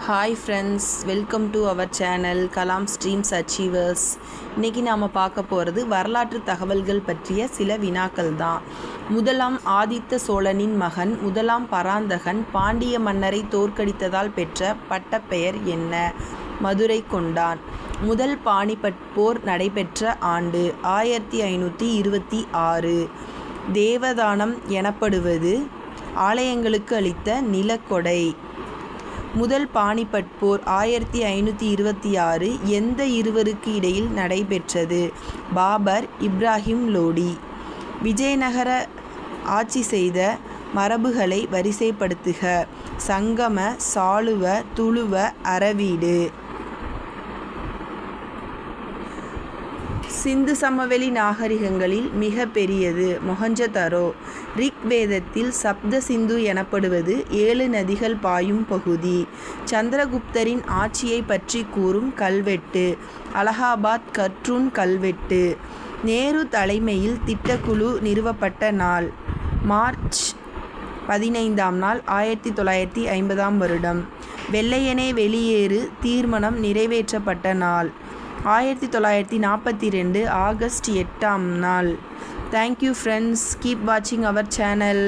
Hi friends, welcome to our channel Kalam streams achievers. இன்றைக்கி நாம் பார்க்க போகிறது வரலாற்று தகவல்கள் பற்றிய சில வினாக்கள் தான். முதலாம் ஆதித்த சோழனின் மகன் முதலாம் பராந்தகன் பாண்டிய மன்னரை தோற்கடித்ததால் பெற்ற பட்டப்பெயர் என்ன? மதுரை கொண்டான். முதல் பானிபட் போர் நடைபெற்ற ஆண்டு 1526. தேவதானம் எனப்படுவது ஆலயங்களுக்கு அளித்த நிலக்கொடை. முதல் பானிபட் போர் 1526 எந்த இருவருக்கு இடையில் நடைபெற்றது? பாபர், இப்ராஹிம் லோடி. விஜயநகர ஆட்சி செய்த மரபுகளை வரிசைப்படுத்துக. சங்கம, சாளுவ, துளுவ, அரவீடு. சிந்து சமவெளி நாகரிகங்களில் மிக பெரியது மொஹஞ்சதரோ. ரிக் வேதத்தில் சப்த சிந்து எனப்படுவது 7 நதிகள் பாயும் பகுதி. சந்திரகுப்தரின் ஆட்சியை பற்றி கூறும் கல்வெட்டு அலகாபாத் கர்ட்டூன் கல்வெட்டு. நேரு தலைமையில் திட்டக்குழு நிறுவப்பட்ட நாள் மார்ச் 15ஆம் நாள் 1950ஆம் வருடம். வெள்ளையனே வெளியேறு தீர்மானம் நிறைவேற்றப்பட்ட நாள் 1942 ஆகஸ்ட் 8ஆம் நாள். Thank you friends, keep watching our channel.